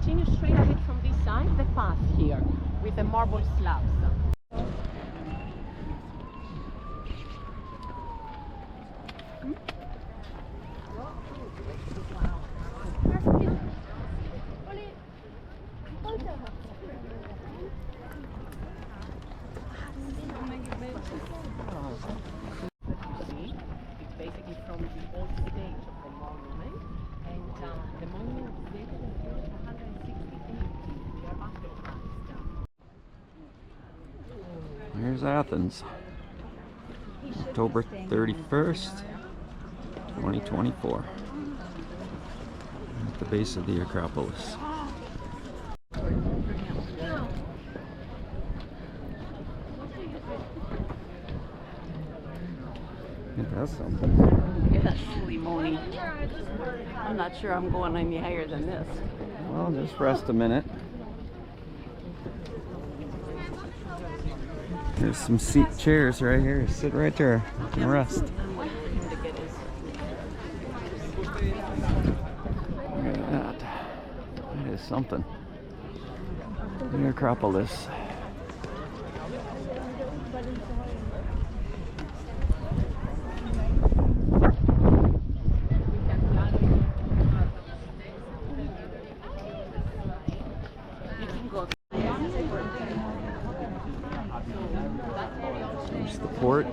continue straight ahead from this side, the path here with the marble slabs. It's basically from the old stage of the monument, and the monument is dated until 160 AD. Here's Athens, October 31st, 2024, at the base of the Acropolis. That's something. Yes, holy moly. I'm not sure I'm going any higher than this. Well, just rest a minute. There's some chairs right here. Sit right there and rest. Look at that. That is something. The Acropolis. There's the port.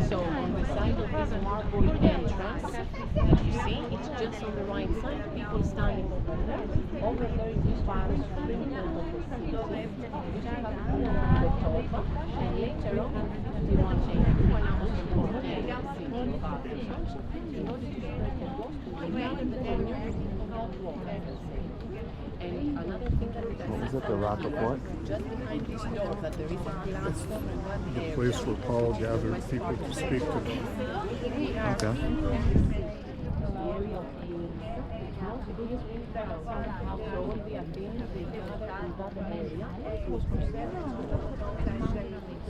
So on the side of this marble entrance that you see, it's just on the right side, people standing over there. Over there is this part of the city. And later on, we want to take one out of the port. In order to spread the water, and another thing that we can What was it, the Rock of what? just behind this door, that there is a glass door in one The area. place where Paul gathered people to speak to them. Okay.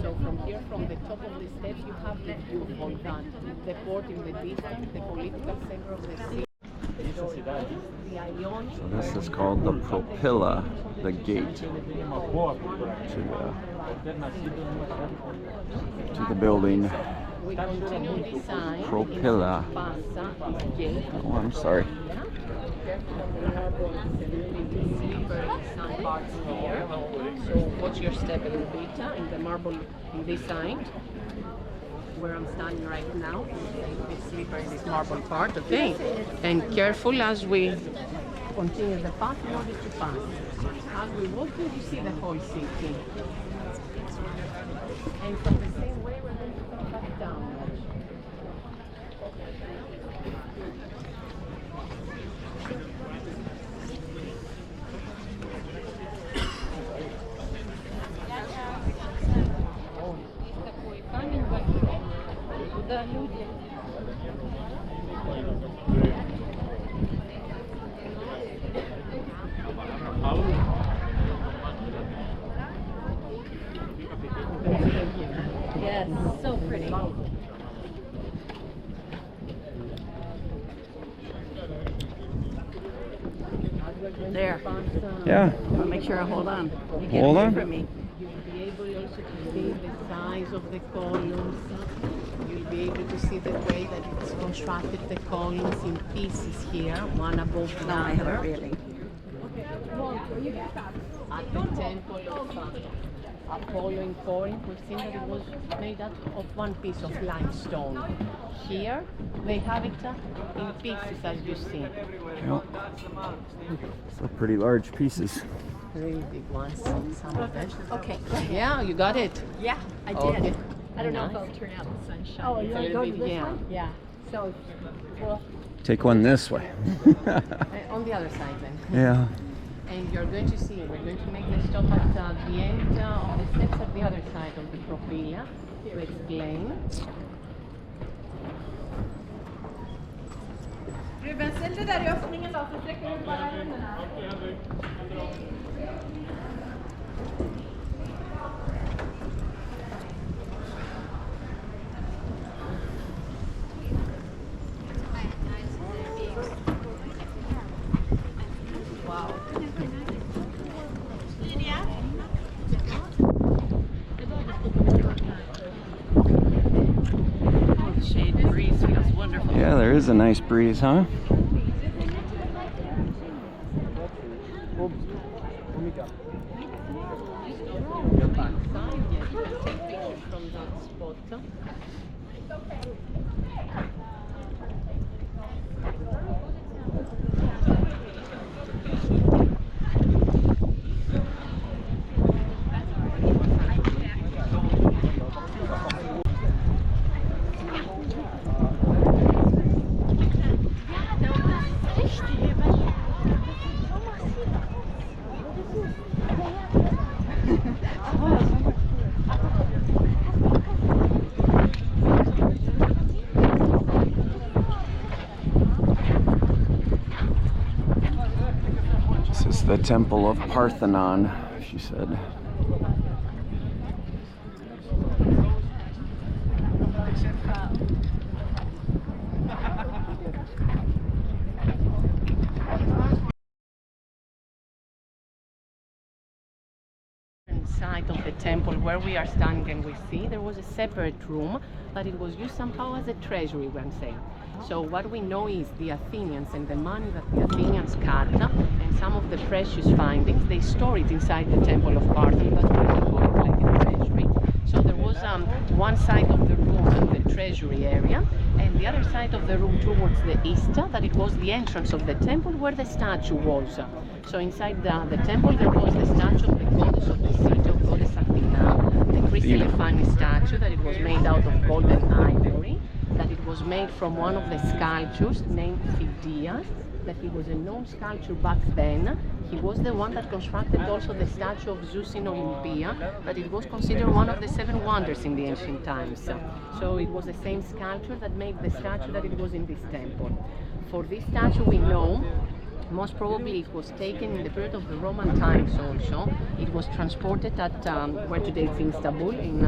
So from here, from the top of the steps, you have the view of all that. The port in the distance, the political center of the city. So this is called the Propyla, the gate to the building. We continue this side. Propyla. Gate. Oh, I'm sorry. Some parts here. So watch your step a little bit in the marble in this side, where I'm standing right now. This slipper in this marble part, okay? And careful as we continue the path in order to pass. As we walk, you see the whole city. And from the same way, we're going to come back down. Yes, so pretty. There. Yeah. I'll make sure I hold on. You get Hold away on. from me. You'll be able also to see the size of the columns. You'll be able to see the way that it's constructed, the columns in pieces here, one above the No, I haven't other. really. At the temple of Apollo in Corinth, we've seen that it was made out of one piece of limestone. Here, they have it in pieces, as you see. Yep. So pretty large pieces. Really big ones, some of them. Okay. Yeah, you got it. Yeah, I did. Okay. I don't know if Nice. I'll turn out the sunshine. Oh, you're going this way? Yeah. So, well, Take one this way. On the other side then. Yeah. And you're going to see, we're going to make the stop at the end of the steps at the other side of the Propyla. to explain. Ruben, ställ dig där i öppningen då, så sträcker du bara händerna. Shade breeze feels wonderful. Yeah, there is a nice breeze, huh? From that spot. This is the Temple of Parthenon, she said. Side of the temple where we are standing, and we see there was a separate room, but it was used somehow as a treasury, we can say. So what we know is the Athenians and the money that the Athenians cut and some of the precious findings, they store it inside the temple of Parthenon. That's why we call it like a treasury. So there was one side of the room in the treasury area, and the other side of the room towards the east, that it was the entrance of the temple where the statue was. So inside the temple there was the statue of the goddess of the city, of goddess Athena, the crystal funny statue that it was made out of gold and ivory, that it was made from one of the sculptures named Phidias, that he was a known sculptor back then. He was the one that constructed also the statue of Zeus in Olympia, that it was considered one of the 7 wonders in the ancient times. So it was the same sculptor that made the statue that it was in this temple. For this statue we know most probably it was taken in the period of the Roman times also. It was transported at where today it's Istanbul, in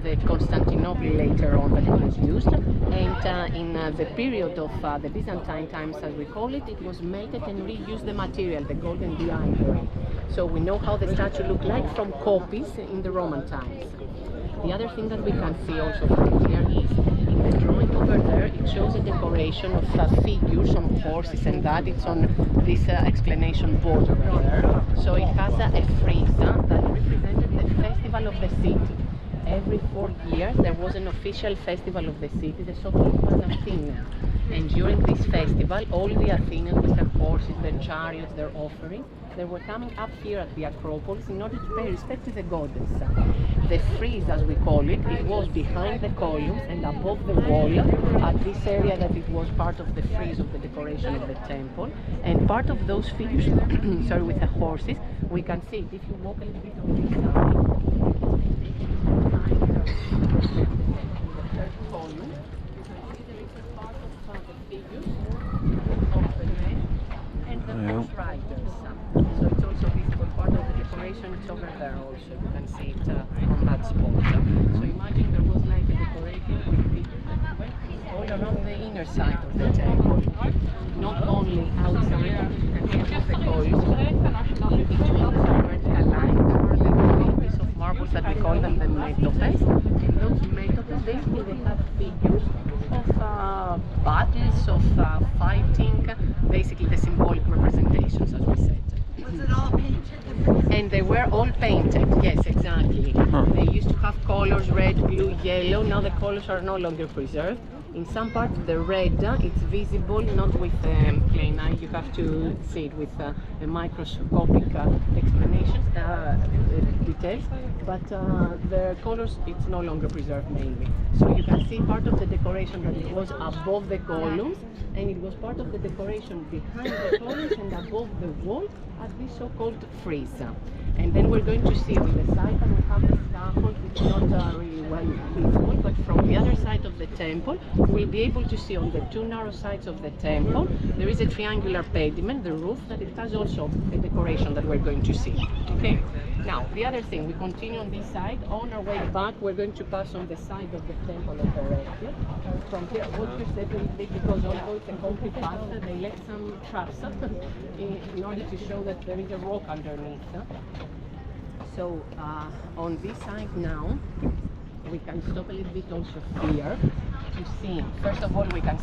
the Constantinople later on that it was used. And in the period of the Byzantine times, as we call it, it was melted and reused the material, the gold and the ivory. So we know how the statue looked like from copies in the Roman times. The other thing that we can see also from here is in the drawing over there, it shows a decoration of figures on horses, and that it's on this explanation board over there. So it has a frieze that represented the festival of the city. Every 4 years there was an official festival of the city, the so-called Athena. And during this festival, all the Athenians with their horses, their chariots, their offerings, they were coming up here at the Acropolis in order to pay respect to the goddess. The frieze, as we call it, it was behind the columns and above the wall at this area that it was part of the frieze of the decoration of the temple. And part of those figures, sorry, with the horses, we can see it if you walk a little bit on this side. The third column. Part of the figures of the men and the horse riders. So it's also visible part of the decoration, it's over there also, you can see it on that spot. So imagine there was like a decoration with figures that went all around the inner side of the temple. Not only outside, you can see all the columns, in between the vertical lines, there were like pieces of marbles that we call them the metopes. And those metopes, basically they have figures of battles, of fighting, basically the symbolic representations, as we said. Was it all painted? And they were all painted, yes, exactly. They used to have colors, red, blue, yellow. Now the colors are no longer preserved. In some parts, the red, it's visible, not with plain eye. You have to see it with a microscopic explanation, details. But the colors, it's no longer preserved mainly. So you can see part of the decoration that it was above the columns, and it was part of the decoration behind the columns and above the wall at this so-called frieze. And then we're going to see on the side that we have the scaffold, it's not really well by default, but from the other side of the temple, we'll be able to see on the two narrow sides of the temple, there is a triangular pediment, the roof, that it has also a decoration that we're going to see. Okay. Now, the other thing, we continue on this side. On our way back, we're going to pass on the side of the temple directly. From here, watch your step a little bit, because although it's a concrete path, they let some traps in order to show that there is a rock underneath. So, on this side now, we can stop a little bit also here to see. First of all, we can